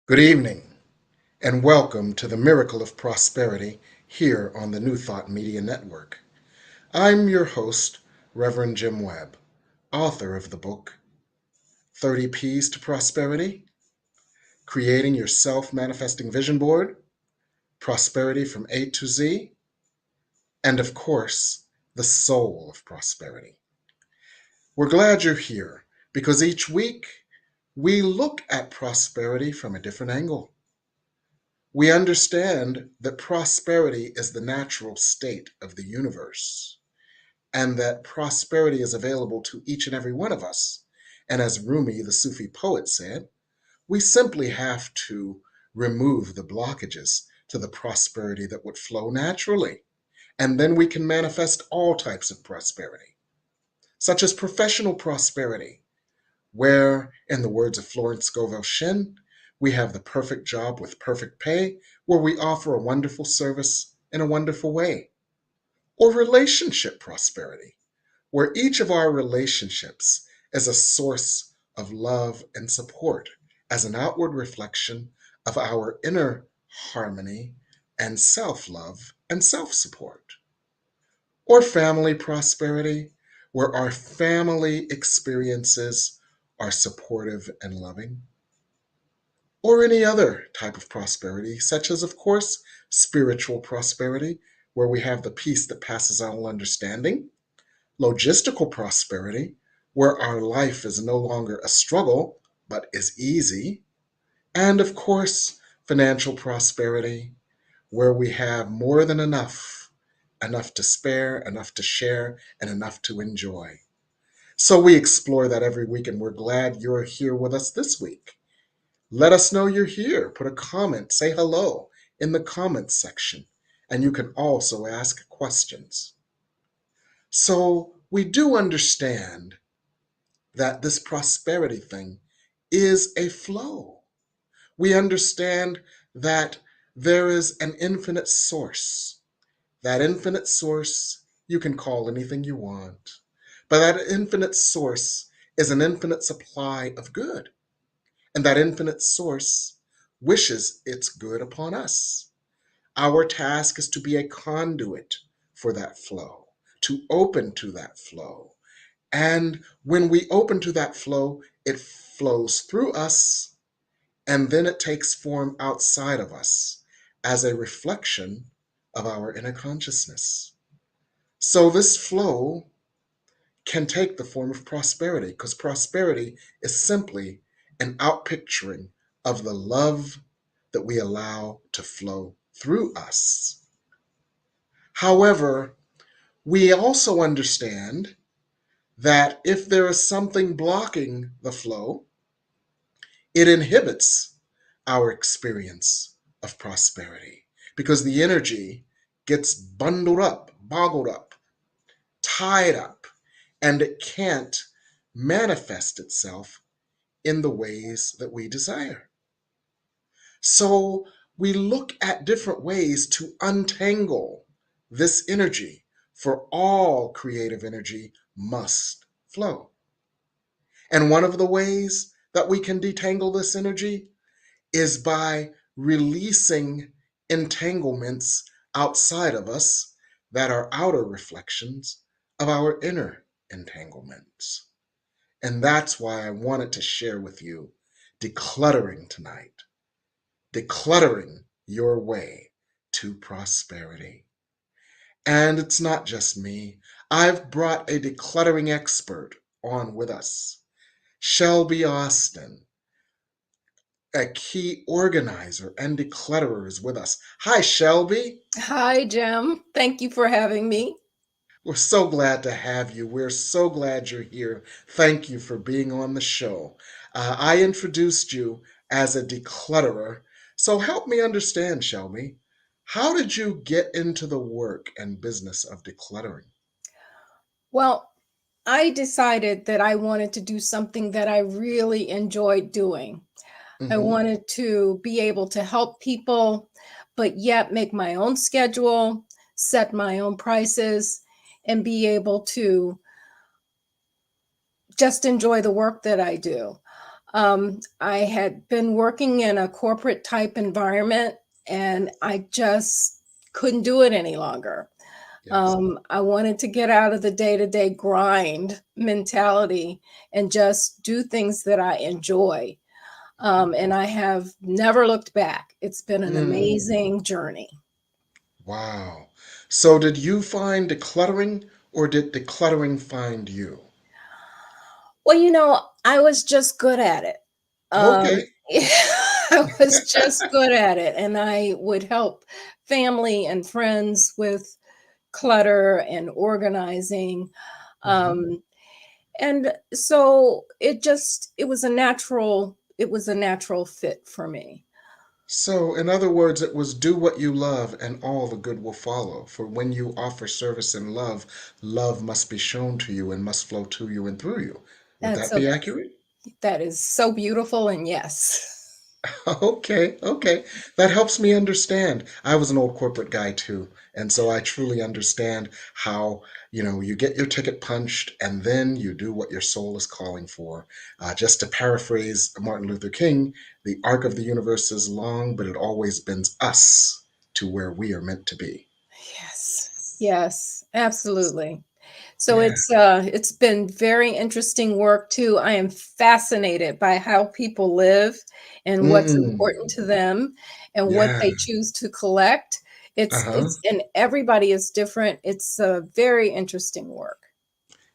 Good evening, and welcome to the Miracle of Prosperity here on the New Thought Media Network. I'm your host, Reverend Jim Webb, author of the book 30 P's to Prosperity, Creating Your Self-Manifesting Vision Board, Prosperity from A to Z, and of course, The Soul of Prosperity. We're glad you're here because each week we look at prosperity from a different angle. We understand that prosperity is the natural state of the universe, and that prosperity is available to each and every one of us. And as Rumi, the Sufi poet, said, we simply have to remove the blockages to the prosperity that would flow naturally. And then we can manifest all types of prosperity, such as professional prosperity, where, in the words of Florence Scovel Shinn, we have the perfect job with perfect pay, where we offer a wonderful service in a wonderful way. Or relationship prosperity, where each of our relationships is a source of love and support as an outward reflection of our inner harmony and self love and self support. Or family prosperity, where our family experiences are supportive and loving. Or any other type of prosperity, such as, of course, spiritual prosperity, where we have the peace that passes all understanding. Logistical prosperity, where our life is no longer a struggle, but is easy. And of course, financial prosperity, where we have more than enough, enough to spare, enough to share, and enough to enjoy. So we explore that every week, and we're glad you're here with us this week. Let us know you're here. Put a comment, say hello in the comments section, and you can also ask questions. So we do understand that this prosperity thing is a flow. We understand that there is an infinite source. That infinite source you can call anything you want, but that infinite source is an infinite supply of good. And that infinite source wishes its good upon us. Our task is to be a conduit for that flow, to open to that flow. And when we open to that flow, it flows through us, and then it takes form outside of us as a reflection of our inner consciousness. So this flow can take the form of prosperity, because prosperity is simply an outpicturing of the love that we allow to flow through us. However, we also understand that if there is something blocking the flow, it inhibits our experience of prosperity, because the energy gets bundled up, boggled up, tied up, and it can't manifest itself in the ways that we desire. So we look at different ways to untangle this energy, for all creative energy must flow. And one of the ways that we can detangle this energy is by releasing entanglements outside of us that are outer reflections of our inner entanglements. And that's why I wanted to share with you decluttering tonight, decluttering your way to prosperity. And it's not just me. I've brought a decluttering expert on with us, Shelby Austin, a key organizer and declutterer, is with us. Hi, Shelby. Hi, Jim. Thank you for having me. We're so glad to have you. We're so glad you're here. Thank you for being on the show. I introduced you as a declutterer. So help me understand, Shelby. How did you get into the work and business of decluttering? Well, I decided that I wanted to do something that I really enjoyed doing. I Mm-hmm. wanted to be able to help people, but yet make my own schedule, set my own prices, and be able to just enjoy the work that I do. I had been working in a corporate type environment and I just couldn't do it any longer. Yes. I wanted to get out of the day to day grind mentality and just do things that I enjoy. And I have never looked back. It's been an Mm, amazing journey. wow. So did you find decluttering or did decluttering find you? Well, I was just good at it. Um, Okay. I was just good at it, and I would help family and friends with clutter and organizing. Mhm. Um, and so it was a natural fit for me. So, in other words, it was do what you love and all the good will follow. For when you offer service and love, love must be shown to you and must flow to you and through you. Would That's that so be accurate? that is so beautiful, and yes. Okay, okay. That helps me understand. I was an old corporate guy too, and so I truly understand how, you get your ticket punched and then you do what your soul is calling for. Just to paraphrase Martin Luther King, the arc of the universe is long, but it always bends us to where we are meant to be. Yes. Yes, absolutely. So Yeah. it's been very interesting work too. I am fascinated by how people live and what's important Mm, to them and what yeah. they choose to collect. It's Uh-huh. it's and everybody is different. It's a very interesting work.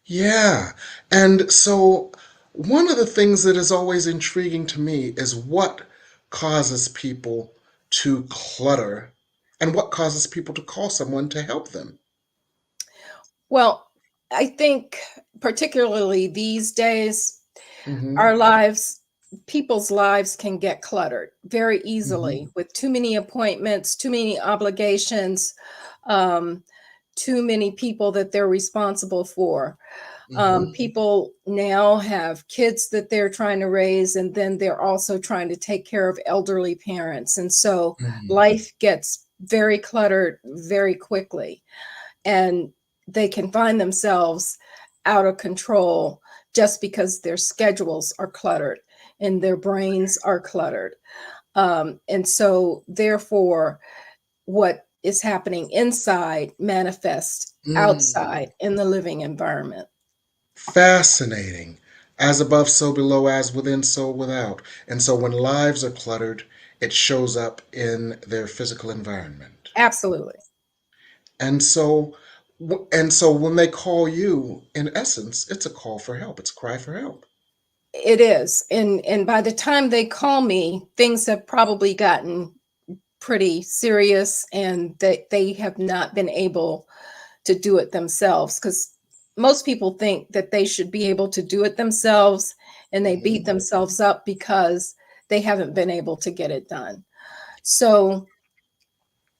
Yeah. And so one of the things that is always intriguing to me is what causes people to clutter and what causes people to call someone to help them. Well, I think particularly these days, Hmm. our lives people's lives can get cluttered very Hmm. easily with too many appointments, too many obligations, um, too many people that they're responsible for. Hmm. People now have kids that they're trying to raise, and then they're also trying to take care of elderly parents. And so Hmm. life gets very cluttered very quickly, and they can find themselves out of control just because their schedules are cluttered and their brains are cluttered. And so, therefore, what is happening inside manifests Mm. outside in the living environment. Fascinating. As above, so below, as within, so without. And so when lives are cluttered, it shows up in their physical environment. Absolutely. And so when they call you, in essence, it's a call for help. It's a cry for help. It is. And by the time they call me, things have probably gotten pretty serious and they have not been able to do it themselves because most people think that they should be able to do it themselves and they beat Mhm. themselves up because they haven't been able to get it done. So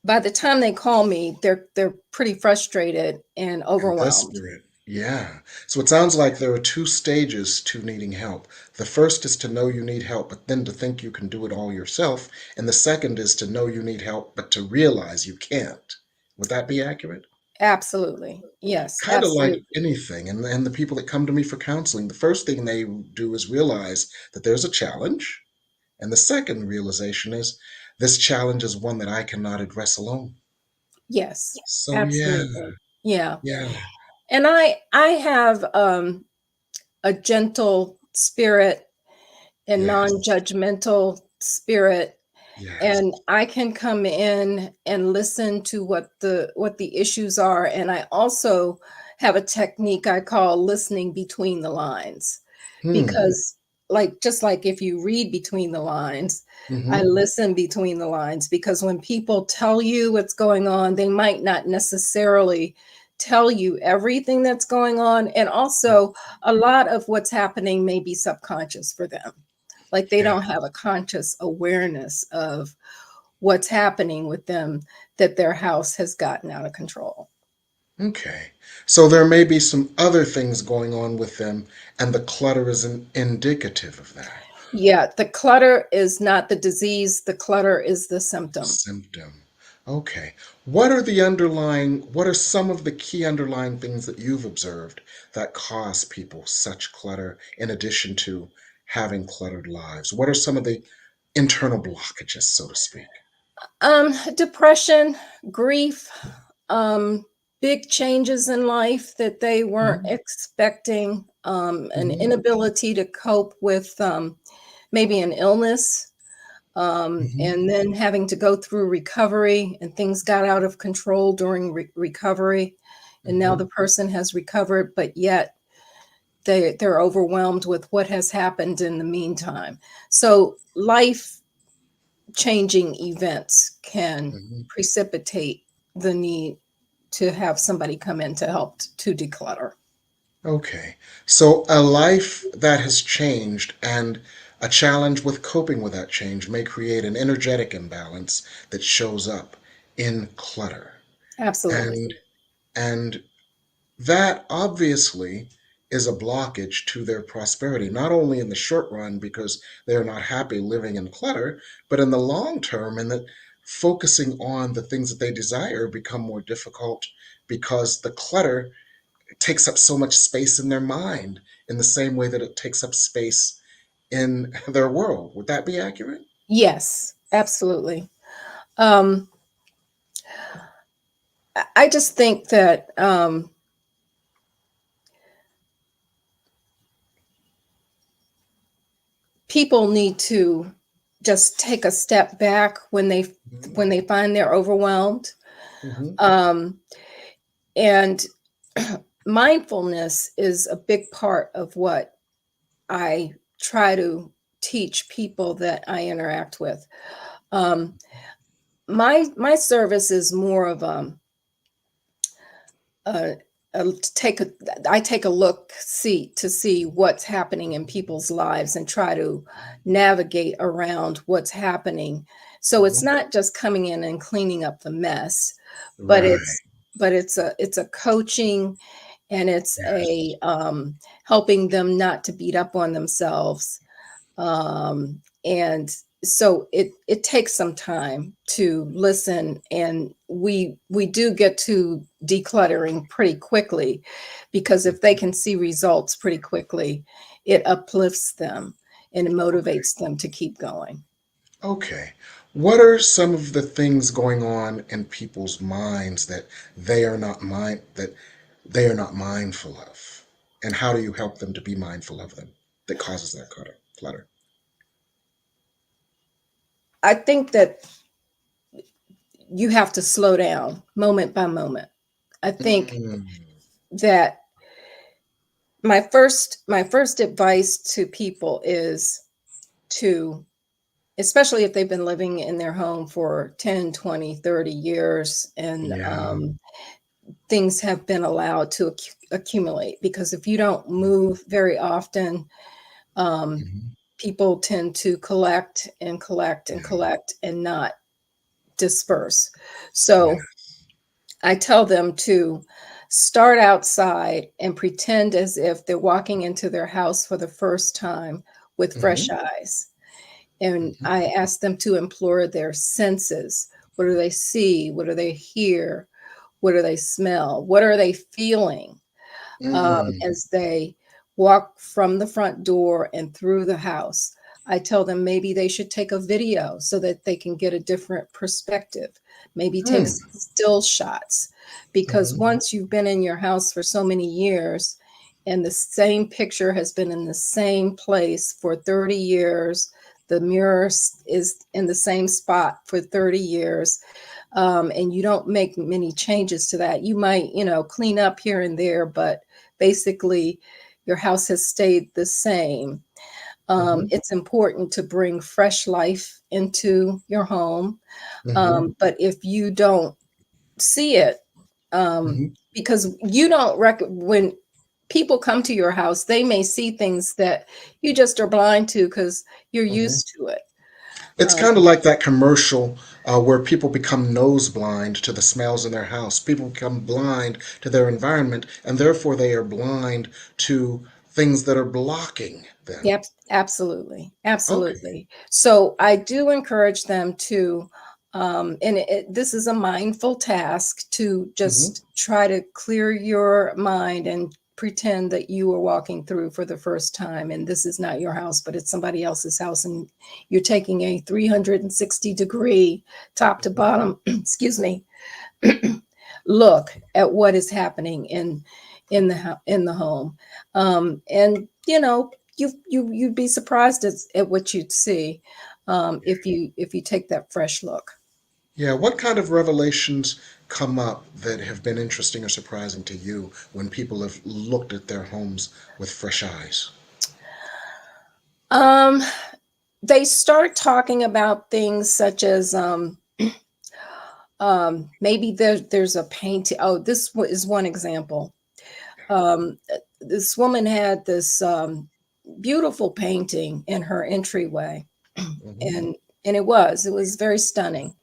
by the time they call me, they're pretty frustrated and And overwhelmed. desperate. Yeah. So it sounds like there are two stages to needing help. The first is to know you need help, but then to think you can do it all yourself. And the second is to know you need help, but to realize you can't. Would that be accurate? Absolutely. Yes, Kind of like absolutely. anything. And the people that come to me for counseling, the first thing they do is realize that there's a challenge. And the second realization is this challenge is one that I cannot address alone. Yes, So yeah, absolutely. Yeah. yeah, And I have a gentle spirit and yes, non-judgmental spirit, yes. and I can come in and listen to what the issues are, and I also have a technique I call listening between the lines, Hmm. because just like if you read between the lines, I Mm-hmm. listen between the lines because when people tell you what's going on, they might not necessarily tell you everything that's going on, and also a lot of what's happening may be subconscious for them. Like they Yeah. don't have a conscious awareness of what's happening with them, that their house has gotten out of control. Okay. So there may be some other things going on with them, and the clutter is indicative of that. Yeah, the clutter is not the disease, the clutter is the symptom. Symptom. Okay. What are some of the key underlying things that you've observed that cause people such clutter in addition to having cluttered lives? What are some of the internal blockages, so to speak? Depression, grief, um, big changes in life that they weren't Hmm. expecting, an Hmm. inability to cope with maybe an illness, Hmm. and then having to go through recovery, and things got out of control during recovery. And now Hmm. the person has recovered, but yet they're overwhelmed with what has happened in the meantime. So life changing events can Hmm. precipitate the need to have somebody come in to help to declutter. Okay. So a life that has changed and a challenge with coping with that change may create an energetic imbalance that shows up in clutter. Absolutely. And and that obviously is a blockage to their prosperity, not only in the short run because they're not happy living in clutter, but in the long term, and that focusing on the things that they desire become more difficult because the clutter takes up so much space in their mind in the same way that it takes up space in their world. Would that be accurate? Yes, absolutely. Um, I just think that people need to just take a step back Hmm. when they find they're overwhelmed. Hmm. Um, and mindfulness is a big part of what I try to teach people that I interact with. Um, my service is more of a, a take a I take a look see to see what's happening in people's lives and try to navigate around what's happening. So it's Hmm. not just coming in and cleaning up the mess, but Right. it's a coaching, and it's Yes. a helping them not to beat up on themselves. And so it takes some time to listen, and we do get to decluttering pretty quickly, because if they can see results pretty quickly, it uplifts them and it Okay. motivates them to keep going. Okay. What are some of the things going on in people's minds that they are not mindful of? And how do you help them to be mindful of them that causes that clutter? I think that you have to slow down moment by moment. I think Mm. that my first advice to people is to, especially if they've been living in their home for 10, 20, 30 years, and Yeah. things have been allowed to accumulate, because if you don't move very often, um, Hmm. people tend to collect and collect and Yeah. collect and not disperse. Yeah. So I tell them to start outside and pretend as if they're walking into their house for the first time with fresh Hmm. eyes. And Hmm. I ask them to implore their senses. What do they see? What do they hear? What do they smell? What are they feeling Mm. as they walk from the front door and through the house? I tell them maybe they should take a video so that they can get a different perspective. Maybe take Mm. some still shots, because Hmm. once you've been in your house for so many years and the same picture has been in the same place for 30 years, the mirror is in the same spot for 30 years, and you don't make many changes to that. You might, clean up here and there, but basically your house has stayed the same. Hmm. It's important to bring fresh life into your home. Hmm. But if you don't see it, Hmm. because you don't when people come to your house, they may see things that you just are blind to because you're Hmm. used to it. It's Um, kind of like that commercial where people become nose blind to the smells in their house. People become blind to their environment, and therefore they are blind to things that are blocking them. Yep, absolutely, Okay. absolutely. So I do encourage them to, and this is a mindful task, to Hmm. just try to clear your mind and pretend that you are walking through for the first time and this is not your house, but it's somebody else's house, and you're taking a 360-degree top to bottom, excuse me, look at what is happening in the home. And you'd be surprised at what you'd see, if you take that fresh look. Yeah, what kind of revelations come up that have been interesting or surprising to you when people have looked at their homes with fresh eyes? Um, they start talking about things such as maybe there's a painting. Oh, is one example. This woman had this beautiful painting in her entryway, Mm-hmm. and it was very stunning.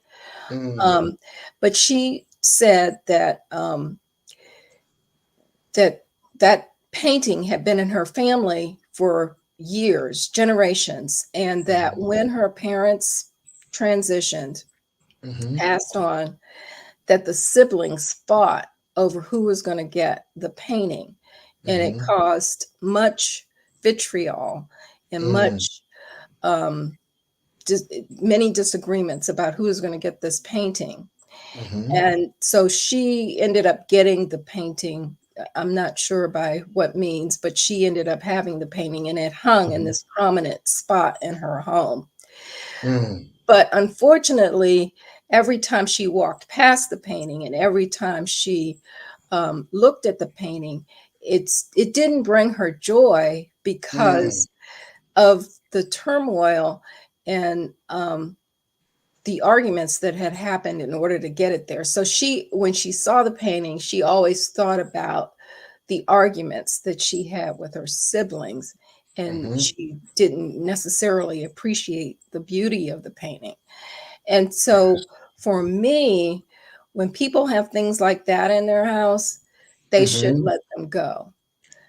Mm, Um, but she said that that that painting had been in her family for years, generations, and that mm-hmm. when her parents transitioned, Mm-hmm. passed on, that the siblings fought over who was going to get the painting, and it Mm-hmm. caused much vitriol and Mm, much um, many disagreements about who was going to get this painting. mm-hmm. And so she ended up getting the painting. I'm not sure by what means, but she ended up having the painting, and it hung in Mm-hmm. this prominent spot in her home. Mm, But unfortunately, every time she walked past the painting and every time she looked at the painting, it didn't bring her joy mm, because of the turmoil and the arguments that had happened in order to get it there. So when she saw the painting, she always thought about the arguments that she had with her siblings, and mm-hmm. she didn't necessarily appreciate the beauty of the painting. And so Yes. for me, when people have things like that in their house, they should Mm-hmm. let them go.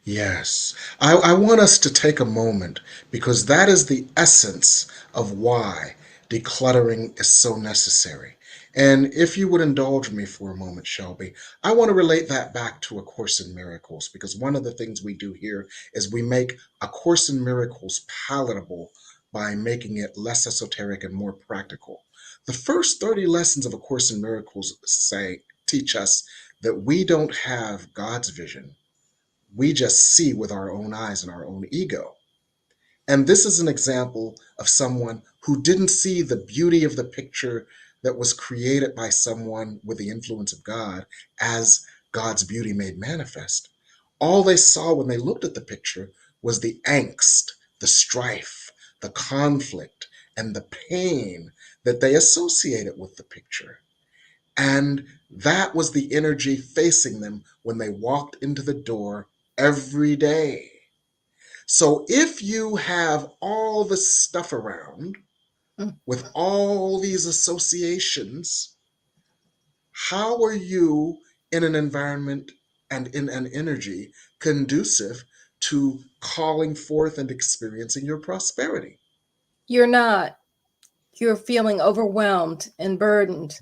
Yes. I want us to take a moment because that is the essence of why decluttering is so necessary. And if you would indulge me for a moment, Shelby, I want to relate that back to A Course in Miracles because one of the things we do here is we make A Course in Miracles palatable by making it less esoteric and more practical. The first 30 lessons of A Course in Miracles teach us that we don't have God's vision, we just see with our own eyes and our own ego. And this is an example of someone who didn't see the beauty of the picture that was created by someone with the influence of God as God's beauty made manifest. All they saw when they looked at the picture was the angst, the strife, the conflict, and the pain that they associated with the picture. And that was the energy facing them when they walked into the door every day. So if you have all the stuff around Mm. with all these associations, how are you in an environment and in an energy conducive to calling forth and experiencing your prosperity? You're not. You're feeling overwhelmed and burdened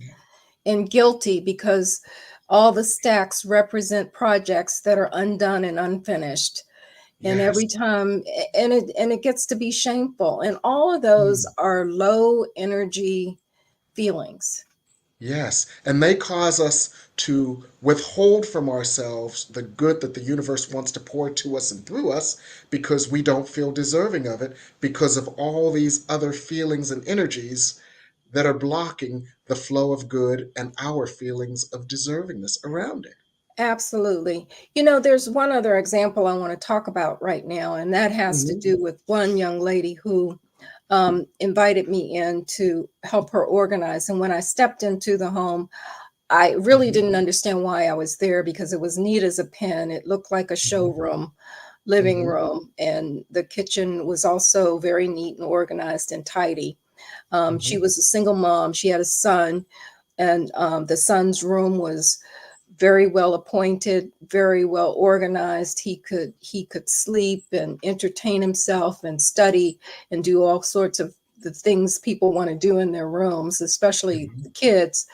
and guilty because all the stacks represent projects that are undone and unfinished. And Yes. every time, and it gets to be shameful, and all of those Mm. are low energy feelings. Yes, and they cause us to withhold from ourselves the good that the universe wants to pour to us and through us because we don't feel deserving of it because of all these other feelings and energies that are blocking the flow of good and our feelings of deservingness around it. Absolutely. There's one other example I want to talk about right now, and that has to Mm-hmm. do with one young lady who invited me in to help her organize. And when I stepped into the home, I really Mm-hmm. didn't understand why I was there because it was neat as a pin. It looked like a Mm-hmm. showroom, living Mm-hmm. room, and the kitchen was also very neat and organized and tidy. She Mm-hmm. was a single mom. She had a son, and the son's room was very well appointed, very well organized. He could sleep and entertain himself and study and do all sorts of the things people want to do in their rooms, especially Mm-hmm. the kids.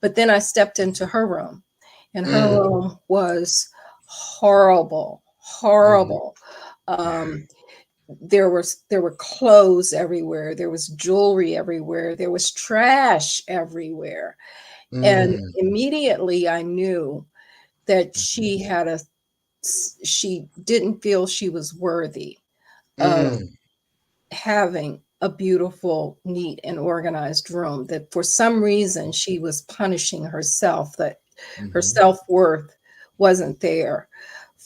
But then I stepped into her room, and her Mm. room was horrible, Mm-hmm. horrible. Yeah. Um, there were clothes everywhere. There was jewelry everywhere. There was trash everywhere. And Mm-hmm. immediately I knew that Mm-hmm. she didn't feel she was worthy of Mm-hmm. having a beautiful, neat, and organized room, that for some reason she was punishing herself, that her Mm-hmm. self-worth wasn't there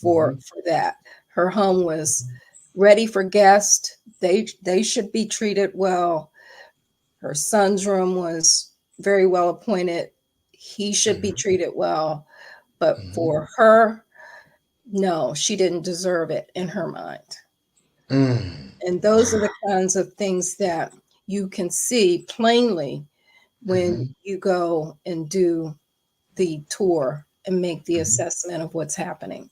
Mm-hmm. for that. Her home was ready for guests. They should be treated well. Her son's room was very well appointed. He should be Mm-hmm. treated well. But Mm-hmm. for her, no, she didn't deserve it in her mind. Mm. And those are Wow. the kinds of things that you can see plainly when Mm-hmm. you go and do the tour and make the Mm-hmm. assessment of what's happening.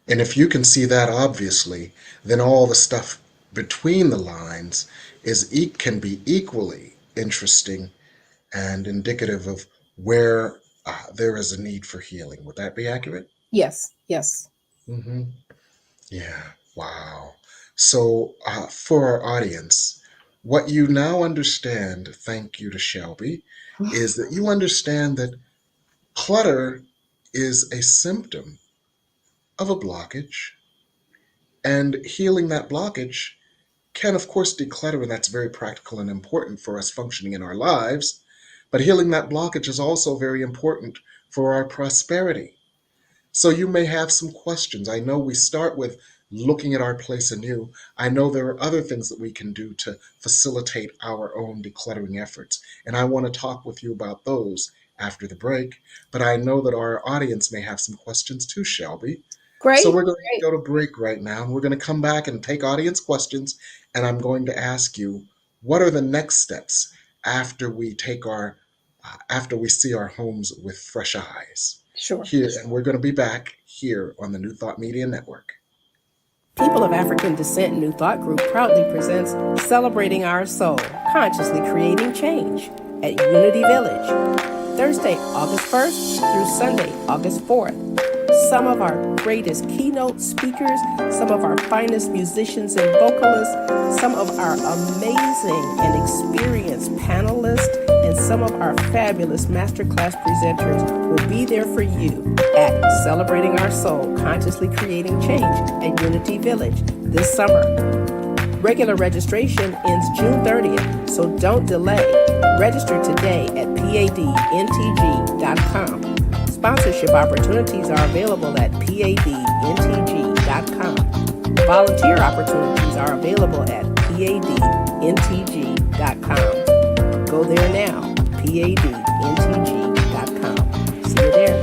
And if you can see that obviously, then all the stuff between the lines can be equally interesting and indicative of where there is a need for healing. Would that be accurate? Yes, yes. Mm-hmm. Yeah. Wow. So, for our audience, what you now understand, thank you to Shelby, is that you understand that clutter is a symptom of a blockage, and healing that blockage can, of course, declutter, and that's very practical and important for us functioning in our lives. But healing that blockage is also very important for our prosperity. So you may have some questions. I know we start with looking at our place anew. I know there are other things that we can do to facilitate our own decluttering efforts, and I want to talk with you about those after the break. But I know that our audience may have some questions too, Shelby. So Great, we're going to great. go to break right now. We're going to come back and take audience questions, and I'm going to ask you, what are the next steps after we after we see our homes with fresh eyes? Sure. Here, and we're going to be back here on the New Thought Media Network. People of African Descent New Thought Group proudly presents Celebrating Our Soul, Consciously Creating Change at Unity Village, Thursday, August 1st through Sunday, August 4th. Some of our greatest keynote speakers, some of our finest musicians and vocalists, some of our amazing and experienced panelists, and some of our fabulous masterclass presenters will be there for you at Celebrating Our Soul, Consciously Creating Change at Unity Village this summer. Regular registration ends June 30th, so don't delay. Register today at padntg.com. Sponsorship opportunities are available at padntg.com. Volunteer opportunities are available at padntg.com. Go there now, padntg.com. See you there.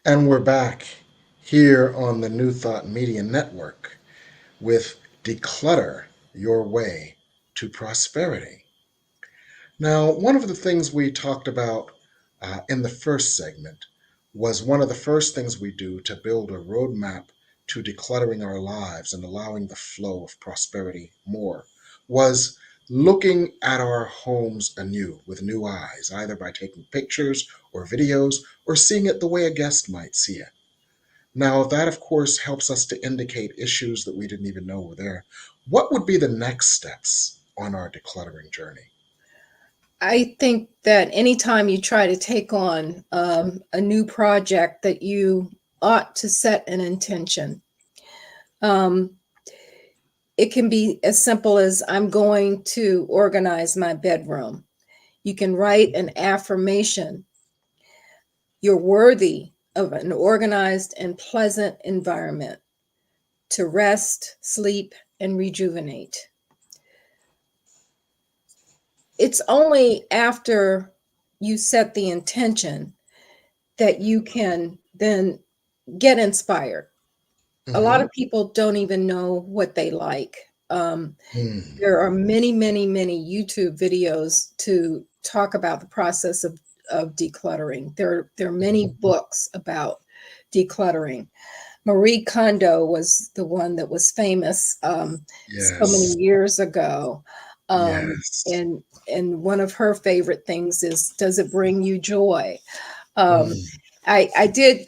And we're back here on the New Thought Media Network with Declutter Your Way to Prosperity. Now, one of the things we talked about in the first segment was one of the first things we do to build a roadmap to decluttering our lives and allowing the flow of prosperity more was looking at our homes anew with new eyes, either by taking pictures or videos or seeing it the way a guest might see it. Now, that of course helps us to indicate issues that we didn't even know were there. What would be the next steps on our decluttering journey? I think that anytime you try to take on a new project, that you ought to set an intention. Um, it can be as simple as, I'm going to organize my bedroom. You can write an affirmation. You're worthy of an organized and pleasant environment to rest, sleep, and rejuvenate. It's only after you set the intention that you can then get inspired. A lot Mm-hmm. of people don't even know what they like. Mm. There are many, many, many YouTube videos to talk about the process of decluttering. There are many Mhm. books about decluttering. Marie Kondo was the one that was famous so many Yes. years ago. Um, Yes. and and one of her favorite things is, does it bring you joy? Um, Mm. I did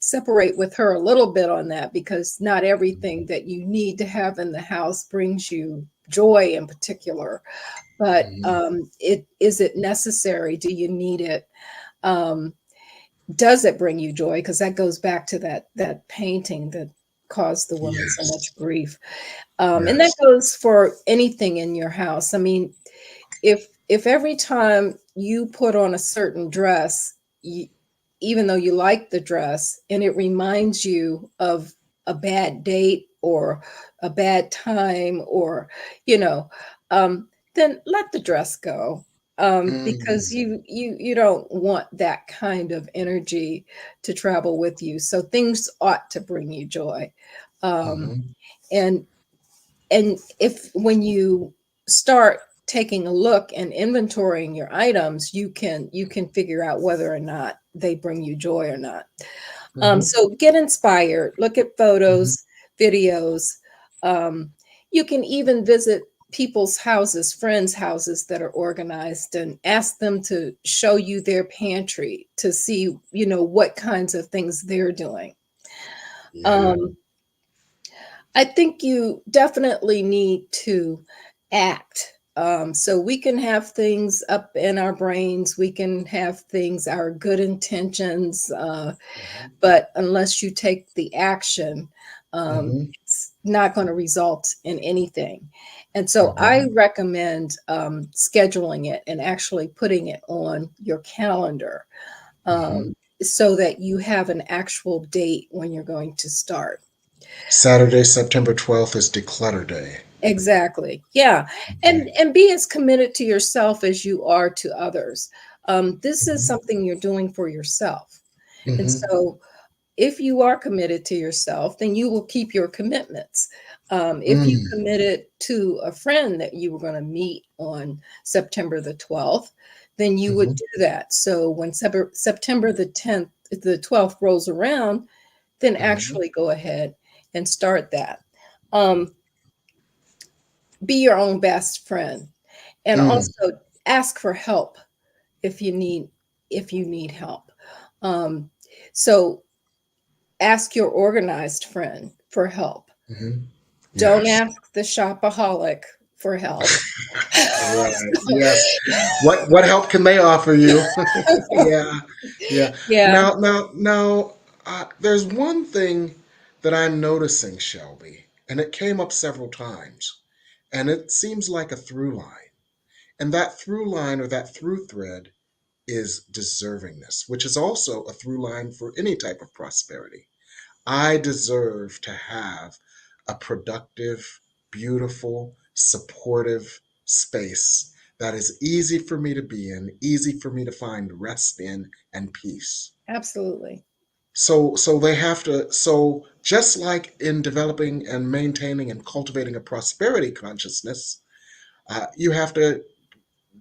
separate with her a little bit on that, because not everything that you need to have in the house brings you joy in particular. But Mhm. it is it necessary? Do you need it? Um, does it bring you joy? Because that goes back to that painting that caused the woman so Yes. much grief. And that Yes. goes for anything in your house. I mean, if every time you put on a certain dress, you, even though you like the dress, and it reminds you of a bad date or a bad time, or you know, then let the dress go. Because Mm. you don't want that kind of energy to travel with you. So things ought to bring you joy. Um, Mhm. and and if when you start taking a look and inventorying your items, you can figure out whether or not they bring you joy or not. Mhm. So get inspired, look at Mhm. photos, videos. um, you can even visit people's houses, friends houses that are organized, and ask them to show you their pantry to see what kinds of things they're doing. Yeah. um, I think you definitely need to act. So we can have things up in our brains, we can have things, our good intentions, Mhm. but unless you take the action, Mhm. it's not going to result in anything. And so I Mhm. recommend scheduling it and actually putting it on your calendar, Mhm. um, so that you have an actual date when you're going to start. Saturday, September 12th is Declutter Day. Exactly. Yeah. Okay. And be as committed to yourself as you are to others. This is Mhm. something you're doing for yourself. And Mhm. so if you are committed to yourself, then you will keep your commitments. If you Mm. committed to a friend that you were going to meet on September the 12th, then you would Mhm. do that. So when September the 10th, the 12th rolls around, then Mhm. actually go ahead and start that. Um, be your own best friend, and Mm. also ask for help if you need help. um, so ask your organized friend for help. Mhm. Don't Yes. ask the shopaholic for help. Right. Yes. What help can they offer you? Yeah. Yeah. Yeah, Now, there's one thing that I'm noticing, Shelby, and it came up several times, and it seems like a through line. And that through line or that through thread is deservingness, which is also a through line for any type of prosperity. I deserve to have a productive, beautiful, supportive space that is easy for me to be in, easy for me to find rest in and peace. absolutely. So they have to, so just like in developing and maintaining and cultivating a prosperity consciousness, you have to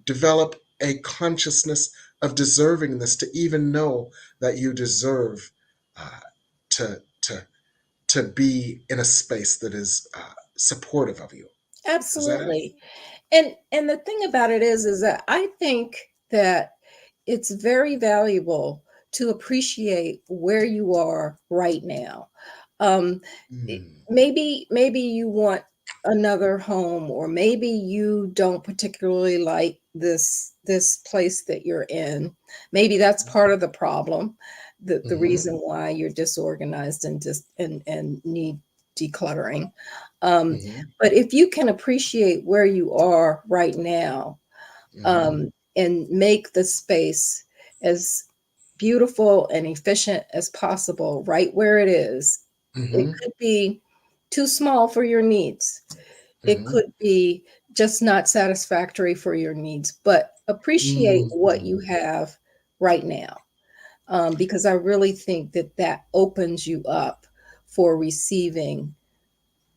develop a consciousness of deservingness to even know that you deserve uh, to to be in a space that is supportive of you. Is that it? Absolutely. And the thing about it is that I think that it's very valuable to appreciate where you are right now. Um, Mm. maybe you want another home, or maybe you don't particularly like this place that you're in. Maybe that's part of the problem, the Mm-hmm. reason why you're disorganized and just and need decluttering. Um, Mm-hmm. but if you can appreciate where you are right now, Mm-hmm. and make the space as beautiful and efficient as possible right where it is. It Mm-hmm. could be too small for your needs. It Mm-hmm. could be just not satisfactory for your needs, but appreciate what you Mm-hmm. have right now. Because I really think that that opens you up for receiving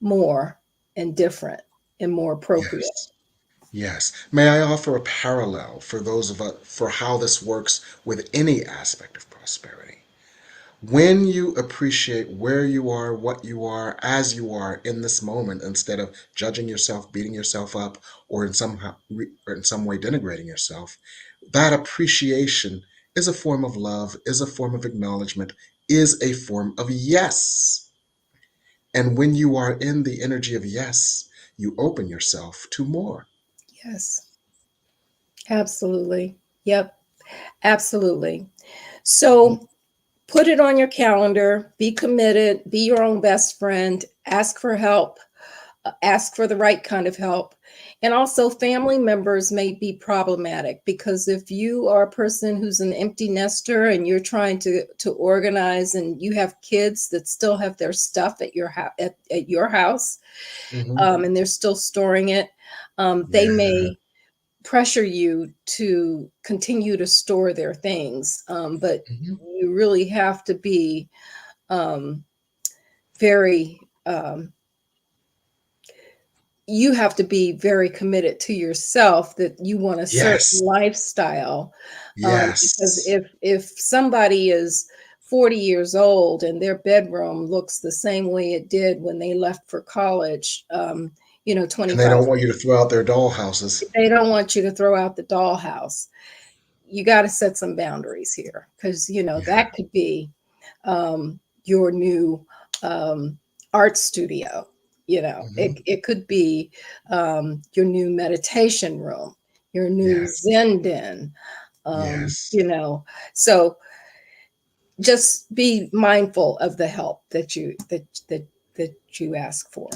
more and different and more appropriate. Yes. Yes. May I offer a parallel for those of us for how this works with any aspect of prosperity? When you appreciate where you are, what you are, as you are in this moment, instead of judging yourself, beating yourself up, or or in some way denigrating yourself, that appreciation is a form of love, is a form of acknowledgement, is a form of yes. And when you are in the energy of yes, you open yourself to more. Yes, absolutely. Yep, absolutely. So put it on your calendar, be committed, be your own best friend, ask for help, ask for the right kind of help. And also, family members may be problematic, because if you are a person who's an empty nester and you're trying to organize, and you have kids that still have their stuff at your house, at your house, Hmm. and they're still storing it, they Yeah. may pressure you to continue to store their things. But Hmm. you really have to be um, very, you have to be very committed to yourself that you want a certain Yes. lifestyle. Because Yes. if somebody is 40 years old and their bedroom looks the same way it did when they left for college, And they 25, don't want you to throw out their doll houses. they don't want you to throw out the dollhouse. You got to set some boundaries here, because Yeah. that could be your new art studio. Hmm. It could be your new meditation room, your new Yes. Zen den. Yes. So just be mindful of the help that you ask for.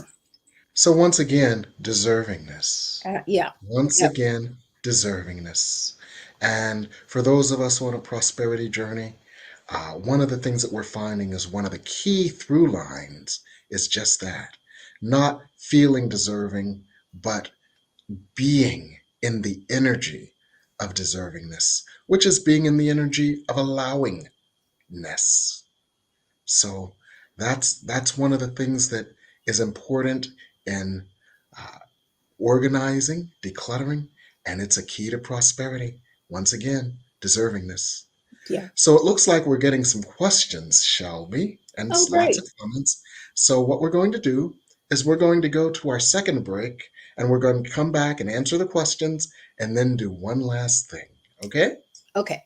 So once again, deservingness. Yeah. Once Yep. again, deservingness. And for those of us on a prosperity journey, one of the things that we're finding is one of the key through lines is just that, not feeling deserving, but being in the energy of deservingness, which is being in the energy of allowingness. So that's one of the things that is important in uh, organizing, decluttering, and it's a key to prosperity. Once again, deservingness. Yeah. So it looks like we're getting some questions, Shelby, and Oh, lots of great. comments. So what we're going to do is we're going to go to our second break, and we're going to come back and answer the questions and then do one last thing. Okay? Okay.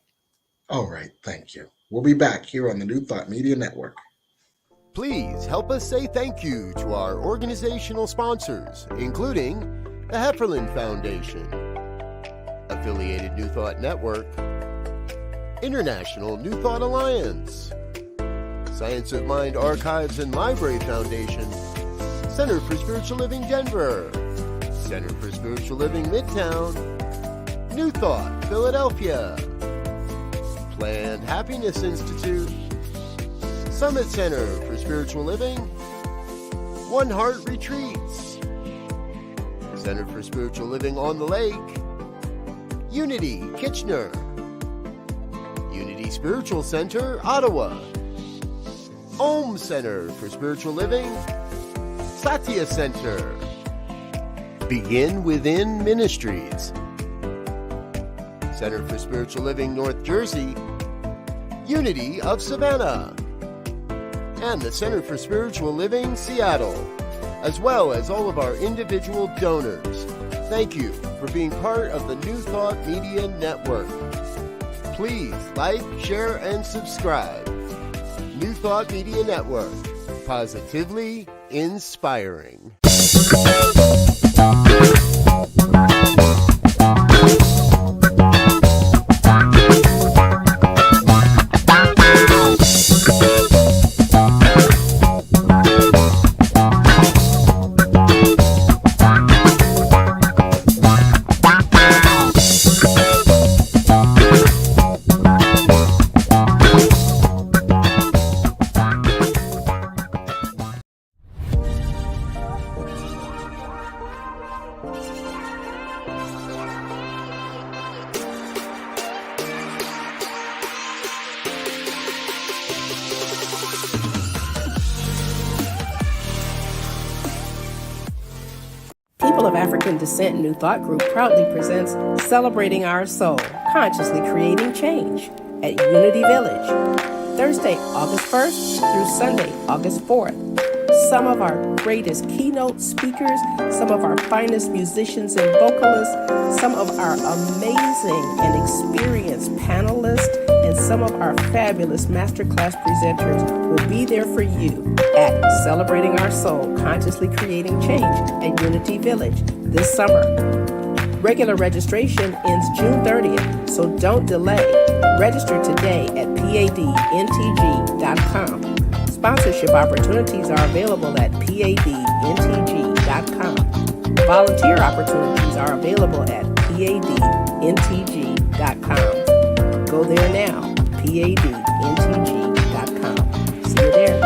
All right, thank you. We'll be back here on the New Thought Media Network. Please help us say thank you to our organizational sponsors, including the Hefferland Foundation, Affiliated New Thought Network, International New Thought Alliance, Science of Mind Archives and Library Foundation, Center for Spiritual Living Denver, Center for Spiritual Living Midtown, New Thought Philadelphia, Planned Happiness Institute, Summit Center for Spiritual Living, One Heart Retreats, Center for Spiritual Living on the Lake, Unity Kitchener, Unity Spiritual Center, Ottawa, Om Center for Spiritual Living, Satya Center, Begin Within Ministries, Center for Spiritual Living North Jersey, Unity of Savannah, and the Center for Spiritual Living, Seattle, as well as all of our individual donors. Thank you for being part of the New Thought Media Network. Please like, share, and subscribe. New Thought Media Network, positively inspiring. People of African Descent New Thought Group proudly presents Celebrating Our Soul, Consciously Creating Change at Unity Village, Thursday, August 1st through Sunday, August 4th. Some of our greatest keynote speakers, some of our finest musicians and vocalists, some of our amazing and experienced panelists, and some of our fabulous masterclass presenters will be there for you at Celebrating Our Soul, Consciously Creating Change at Unity Village this summer. Regular registration ends June 30th, so don't delay. Register today at padntg.com. Sponsorship opportunities are available at padntg.com. Volunteer opportunities are available at padntg.com. Go there now, padntg.com. See you there.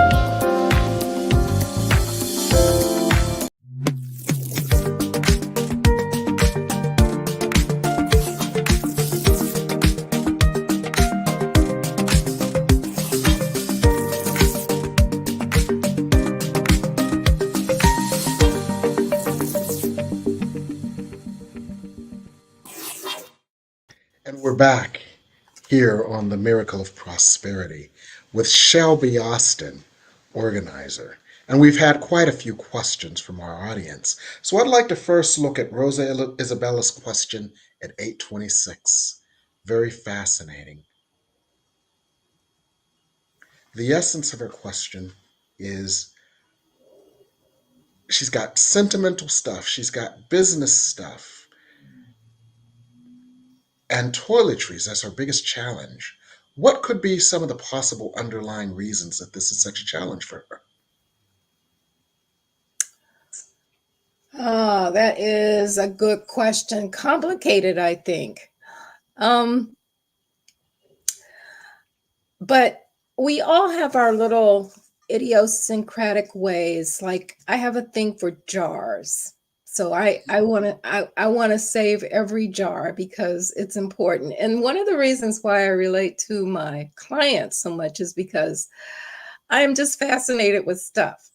And we're back here on the Miracle of Prosperity with Shelby Austin, organizer. And we've had quite a few questions from our audience. So I'd like to first look at Rosa Isabella's question at 826. Very fascinating. The essence of her question is she's got sentimental stuff, she's got business stuff, and toiletries as her biggest challenge. What could be some of the possible underlying reasons that this is such a challenge for her? That is a good question. Complicated, I think. But we all have our little idiosyncratic ways. Like I have a thing for jars. So I want to save every jar because it's important. And one of the reasons why I relate to my clients so much is because I'm just fascinated with stuff.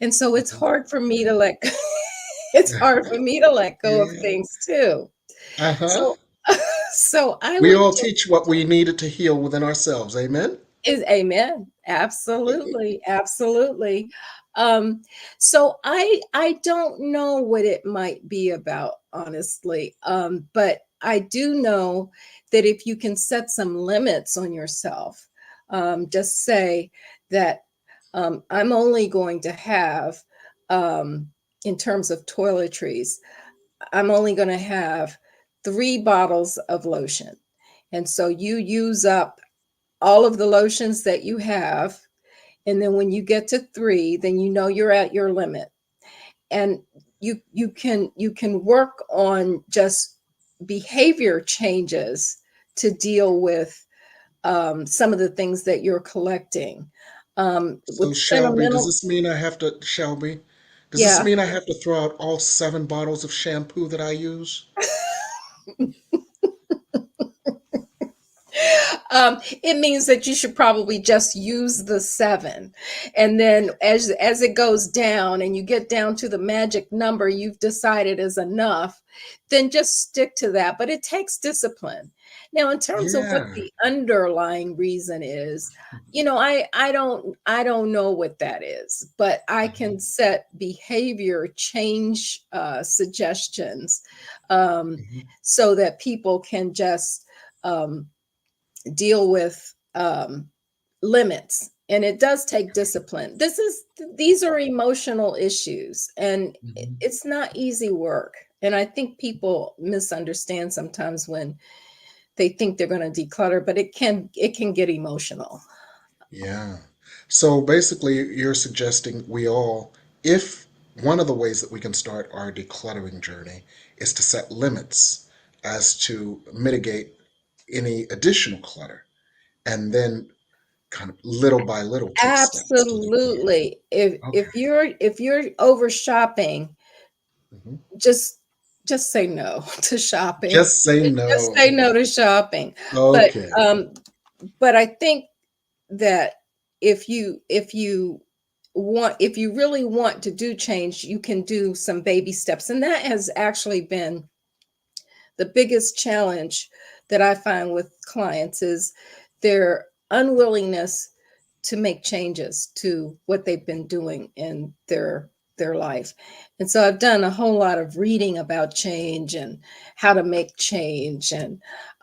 And so it's hard for me to let it's hard for me to let go of things too. Uh-huh. So we all teach what we needed to heal within ourselves. Amen. Amen. Absolutely. Absolutely. So I don't know what it might be about, honestly. But I do know that if you can set some limits on yourself, just say that I'm only going to have, in terms of toiletries, I'm only going to have 3 bottles of lotion. And so you use up all of the lotions that you have. And then when you get to 3, then you know you're at your limit. And you can work on just behavior changes to deal with some of the things that you're collecting. So Shelby, does this mean I have to, does this mean I have to throw out all 7 bottles of shampoo that I use? It means that you should probably just use the 7. And then as it goes down and you get down to the magic number you've decided is enough, then just stick to that. But it takes discipline. Now, in terms of what Yeah. the underlying reason is, I don't know what that is, but I Mhm, can set behavior change suggestions, um, mhm. so that people can just um, deal with limits. And it does take discipline. These are emotional issues, and Mhm. it's not easy work. And I think people misunderstand sometimes when they think they're going to declutter, but it can get emotional. Yeah. So basically, you're suggesting we all, if one of the ways that we can start our decluttering journey is to set limits as to mitigate any additional clutter, and then kind of little by little take steps to declutter. Absolutely. If Okay. you're over shopping, Mhm. just just say no to shopping. Just say Just say no. no to shopping. But Okay. um but I think that if you really want to do change, you can do some baby steps. And that has actually been the biggest challenge that I find with clients is their unwillingness to make changes to what they've been doing in their life. And so I've done a whole lot of reading about change and how to make change.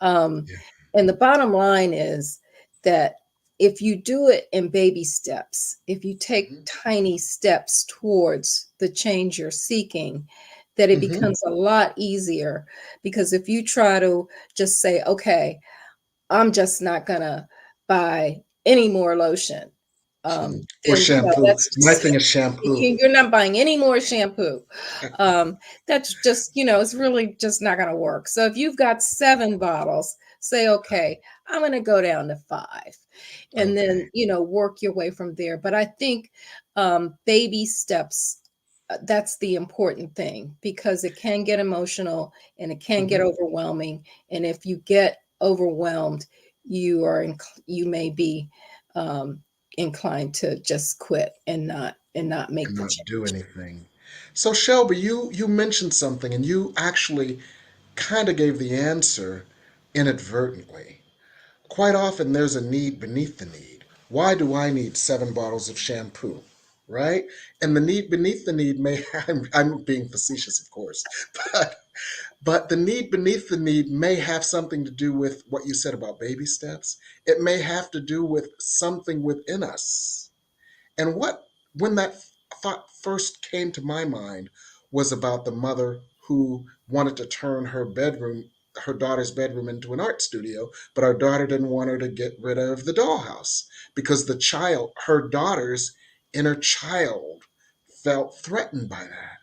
Um, Yeah. and the bottom line is that if you do it in baby steps, if you take Mhm. tiny steps towards the change you're seeking, that it Mhm. becomes a lot easier. Because if you try to just say, okay, I'm just not gonna buy any more lotion, Or then shampoo. that's My just thing is shampoo. you're not buying any more shampoo. That's just, it's really just not gonna work. So if you've got 7 bottles, say, okay, I'm gonna go down to 5, and Okay. then work your way from there. But I think baby steps. That's the important thing, because it can get emotional and it can get Mhm. overwhelming. And if you get overwhelmed, you may be um, inclined to just quit and not make And the not do change. anything. So Shelby, you mentioned something, and you actually kind of gave the answer inadvertently. Quite often, there's a need beneath the need. Why do I need 7 bottles of shampoo? Right? And the need beneath the need may, I'm being facetious, of course, but the need beneath the need may have something to do with what you said about baby steps. It may have to do with something within us. And when that thought first came to my mind was about the mother who wanted to turn her daughter's bedroom into an art studio, but our daughter didn't want her to get rid of the dollhouse because her daughter's inner child, felt threatened by that.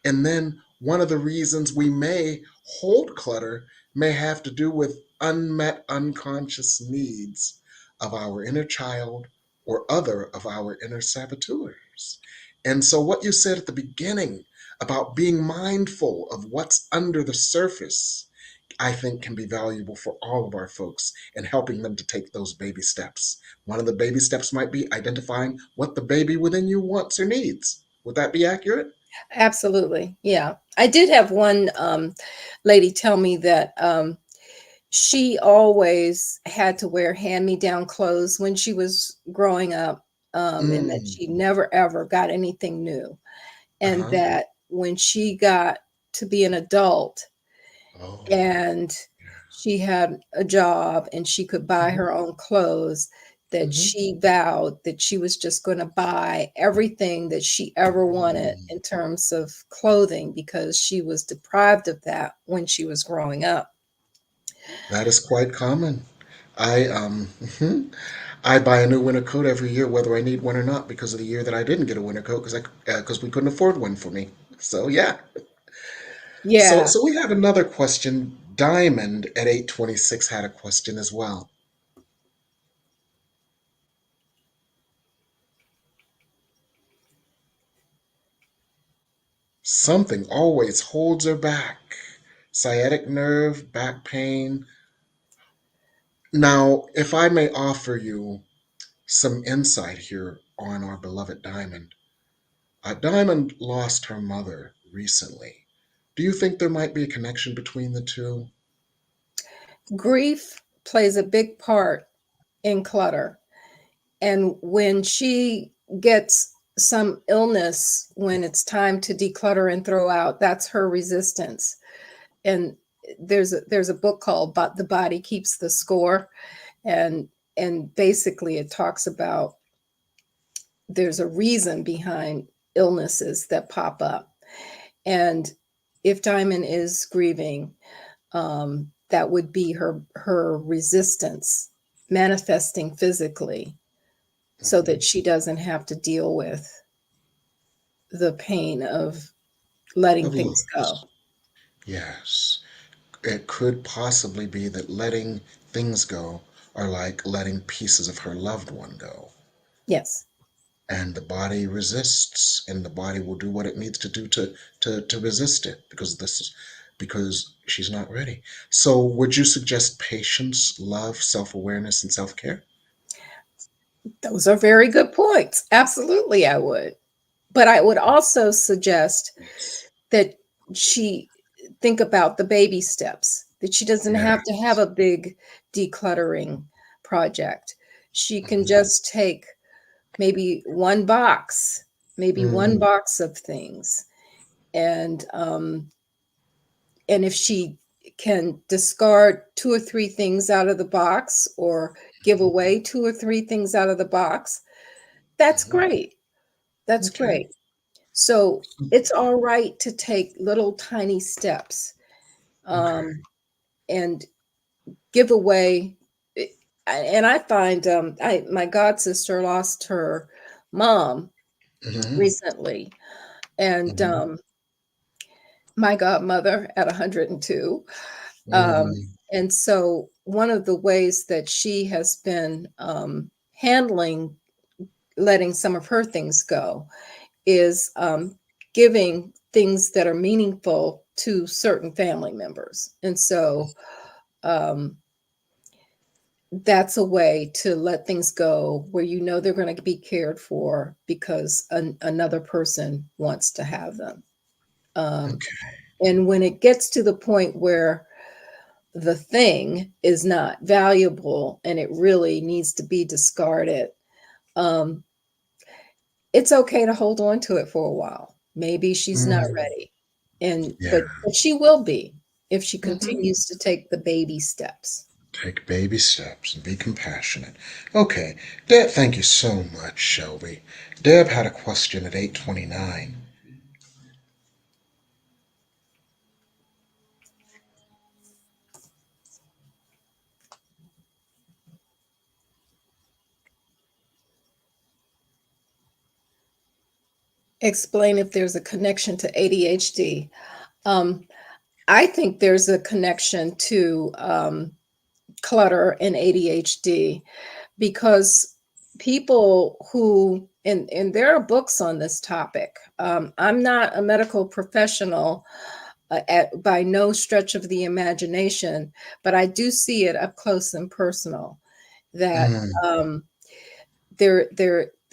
And then one of the reasons we may hold clutter may have to do with unmet unconscious needs of our inner child or other of our inner saboteurs. And so, what you said at the beginning about being mindful of what's under the surface, I think can be valuable for all of our folks in helping them to take those baby steps. One of the baby steps might be identifying what the baby within you wants or needs. Would that be accurate? Absolutely. Yeah. I did have one lady tell me that she always had to wear hand-me-down clothes when she was growing up, and that Mm. she never ever got anything new. And Uh-huh. that when she got to be an adult Oh. and she had a job and she could buy Mhm. her own clothes, that Mhm. she vowed that she was just going to buy everything that she ever wanted Mm. in terms of clothing, because she was deprived of that when she was growing up. That is quite common. Mhm. I buy a new winter coat every year, whether I need one or not, because of the year that I didn't get a winter coat because we couldn't afford one for me. So yeah. So Yeah. so we have another question. Diamond at 826 had a question as well. Something always holds her back. Sciatic nerve, back pain. Now, if I may offer you some insight here on our beloved Diamond. Diamond lost her mother recently. Do you think there might be a connection between the two? Grief plays a big part in clutter. And when she gets some illness, when it's time to declutter and throw out, that's her resistance. And there's a book called "But the Body Keeps the Score," and basically it talks about there's a reason behind illnesses that pop up. And if Diamond is grieving, that would be her resistance manifesting physically, so that she doesn't have to deal with the pain of letting Of things go. loss. Yes. It could possibly be that letting things go are like letting pieces of her loved one go. Yes. And the body resists, and the body will do what it needs to do to resist it, because she's not ready. So would you suggest patience, love, self-awareness, and self-care? Those are very good points. Absolutely, I would. But I would also suggest Yes. that she think about the baby steps, that she doesn't have to have Yes. a big decluttering project. She can Mhm. just take maybe maybe one Mhm. box of things. And if she can discard two or three things out of the box, or give away two or three things out of the box, that's Mhm. great. That's Okay. great. So it's all right to take little tiny steps, Okay. and give away. And I find, my god sister lost her mom Mhm. recently, and Mhm. my godmother at 102. Mm. And so one of the ways that she has been handling letting some of her things go is giving things that are meaningful to certain family members. And so um, that's a way to let things go where you know they're going to be cared for because another person wants to have them. Um, Okay. and when it gets to the point where the thing is not valuable and it really needs to be discarded, um, it's okay to hold on to it for a while. Maybe she's not Mm. ready, and Yeah. but she will be if she Mhm. continues to take the baby steps. Take baby steps and be compassionate. Okay. Deb, thank you so much, Shelby. Deb had a question at 8:29. Explain if there's a connection to ADHD. Um, I think there's a connection to clutter and ADHD, because people who, and there are books on this topic. I'm not a medical professional by no stretch of the imagination, but I do see it up close and personal that Mm. um, there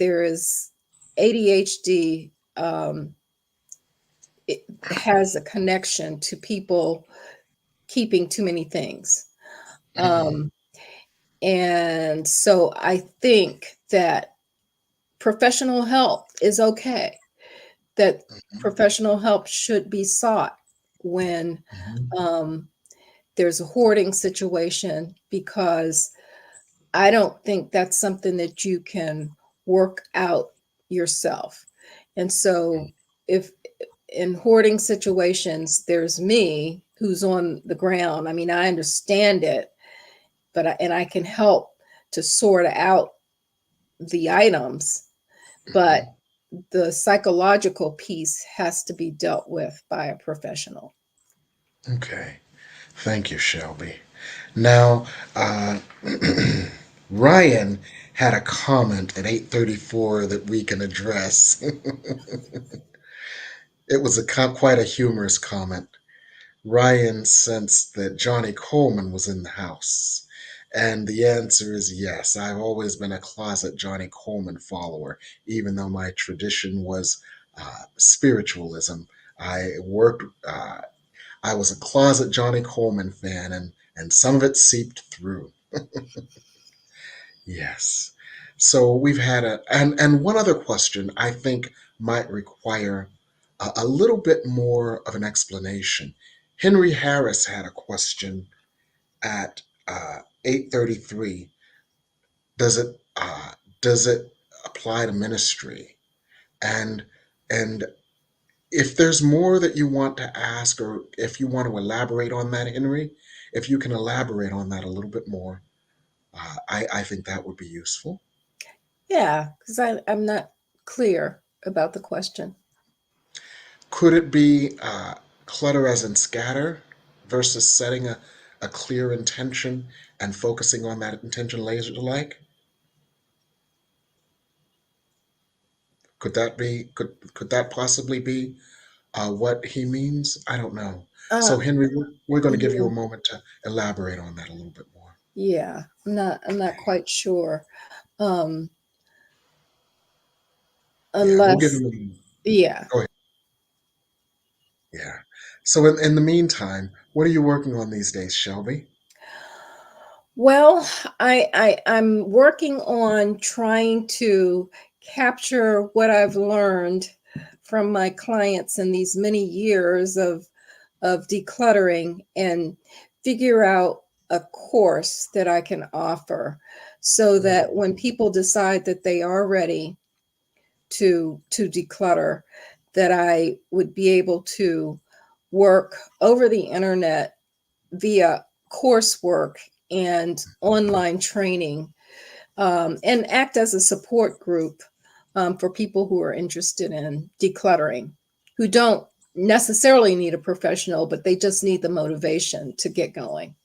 is ADHD. It has a connection to people keeping too many things. Mhm. Um, and so I think that professional help is okay, that Mhm. professional help should be sought when Mhm. um, there's a hoarding situation, because I don't think that's something that you can work out yourself. And so if in hoarding situations, there's me who's on the ground. I mean, I understand it, but I can help to sort out the items, but Mhm. the psychological piece has to be dealt with by a professional. Okay. Thank you, Shelby. Now, Ryan had a comment at 8:34 that we can address. It was quite a humorous comment. Ryan sensed that Johnny Coleman was in the house. And the answer is yes. I've always been a closet Johnny Coleman follower, even though my tradition was spiritualism. I worked. I was a closet Johnny Coleman fan, and and some of it seeped through. Yes. So we've had and one other question I think might require a little bit more of an explanation. Henry Harris had a question at 8:33. Does it does it apply to ministry? And and if there's more that you want to ask, or if you want to elaborate on that, Henry, if you can elaborate on that a little bit more, I think that would be useful. Yeah, because I'm not clear about the question. Could it be clutter as in scatter versus setting a clear intention and focusing on that intention laser like? Could that possibly be what he means? I don't know. Uh, So Henry, we're going to give you yeah, a moment to elaborate on that a little bit more. yeah, I'm not quite sure. Um, Yeah, we'll give unless, him a moment. yeah. Go ahead. Yeah. So in the meantime, what are you working on these days, Shelby? Well, I'm working on trying to capture what I've learned from my clients in these many years of decluttering and figure out a course that I can offer so that Mm, when people decide that they are ready to declutter, that I would be able to work over the internet via coursework and online training, and act as a support group for people who are interested in decluttering, who don't necessarily need a professional, but they just need the motivation to get going.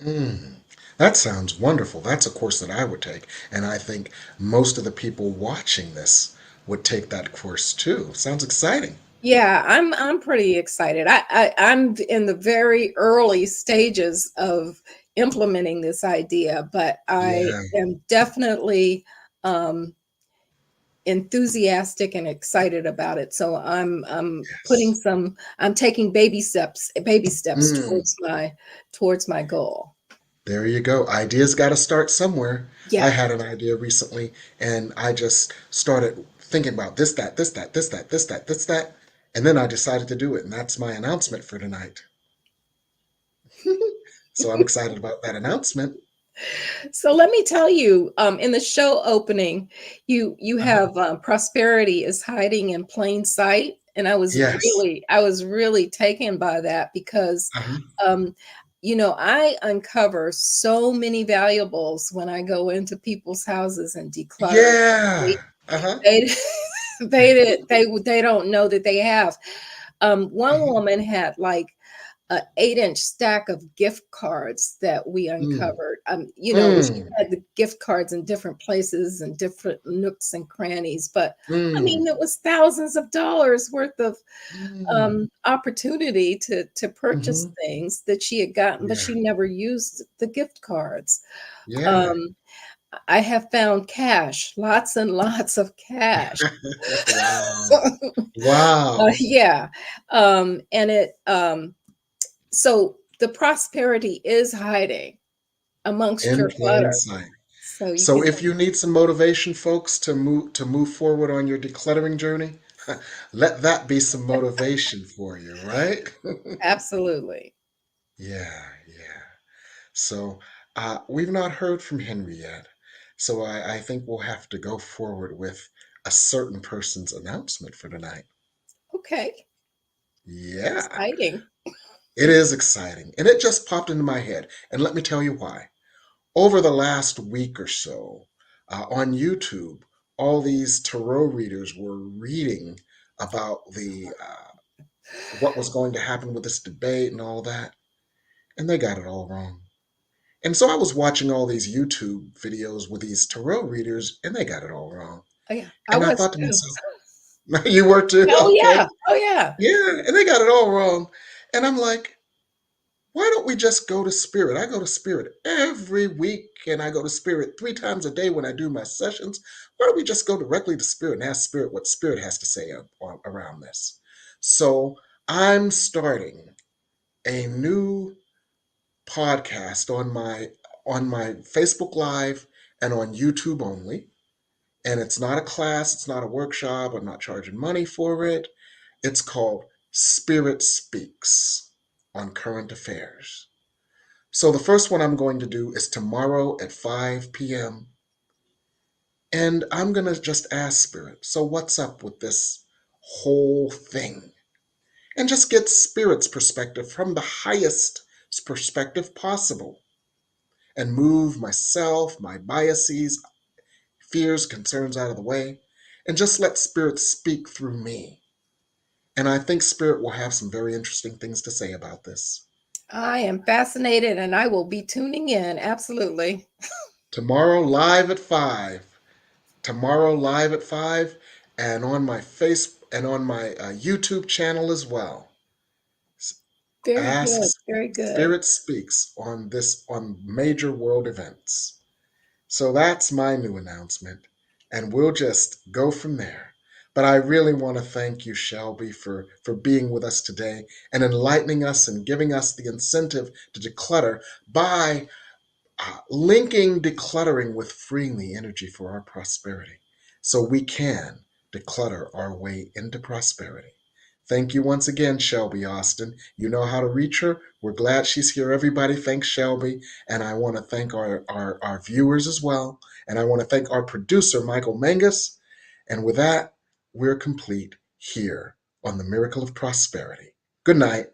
mm. That sounds wonderful. That's a course that I would take, and I think most of the people watching this would take that course too. Sounds exciting. Yeah, I'm pretty excited. I'm in the very early stages of implementing this idea, but I Yeah. am definitely um, enthusiastic and excited about it. So Yes. I'm taking baby steps Mm. towards my goal. There you go. Ideas got to start somewhere. I Yeah. had an idea recently, and I just started thinking about this, that, this, that, this, that, this, that, this, that, and then I decided to do it, and that's my announcement for tonight. So I'm excited about that announcement. So let me tell you, in the show opening, you Uh-huh. have prosperity is hiding in plain sight, and Yes. I was really taken by that because, Uh-huh. um, I uncover so many valuables when I go into people's houses and declutter. They Yeah. Uh-huh. they they don't know that they have. One Uh-huh. woman had like a 8-inch stack of gift cards that we Mm. uncovered. She Mm. had the gift cards in different places and different nooks and crannies, but I Mm. mean, it was thousands of dollars worth of Mm. opportunity to purchase Mm-hmm. things that she had gotten, but Yeah. she never used the gift cards. Yeah. Um, I have found cash, lots and lots of cash. Wow. Wow. Yeah. And so the prosperity is hiding amongst In your plain clutter. sight. So you So can, if you need some motivation, folks, to move forward on your decluttering journey, let that be some motivation for you, right? absolutely. Yeah, yeah. So we've not heard from Henry yet. So I think we'll have to go forward with a certain person's announcement for tonight. Okay. Yeah, Exciting. it is exciting. And it just popped into my head. And let me tell you why. Over the last week or so, on YouTube, all these tarot readers were reading about the what was going to happen with this debate and all that, and they got it all wrong. And so I was watching all these YouTube videos with these tarot readers, and they got it all wrong. Oh yeah. I And I was thought to too. myself, "You were too, Oh okay, yeah. Oh yeah. yeah," and they got it all wrong. And I'm like, why don't we just go to Spirit? I go to Spirit every week, and I go to Spirit 3 times a day when I do my sessions. Why don't we just go directly to Spirit and ask Spirit what Spirit has to say around this? So I'm starting a new podcast on my Facebook Live and on YouTube only. And it's not a class, it's not a workshop, I'm not charging money for it. It's called Spirit Speaks on current affairs. So the first one I'm going to do is tomorrow at 5 p.m. And I'm going to just ask Spirit, so what's up with this whole thing? And just get Spirit's perspective from the highest perspective possible. And move myself, my biases, fears, concerns out of the way. And just let Spirit speak through me. And I think Spirit will have some very interesting things to say about this. I am fascinated and I will be tuning in. Absolutely. Tomorrow live at 5. Tomorrow live at 5 and on my YouTube channel as well. Very Ask good. Very good. Spirit Speaks on major world events. So that's my new announcement, and we'll just go from there. But I really want to thank you, Shelby, for being with us today and enlightening us and giving us the incentive to declutter by linking decluttering with freeing the energy for our prosperity so we can declutter our way into prosperity. Thank you once again, Shelby Austin. You know how to reach her. We're glad she's here. Everybody, thanks Shelby. And I want to thank our viewers as well. And I want to thank our producer, Michael Mangus. And with that, we're complete here on the Miracle of Prosperity. Good night.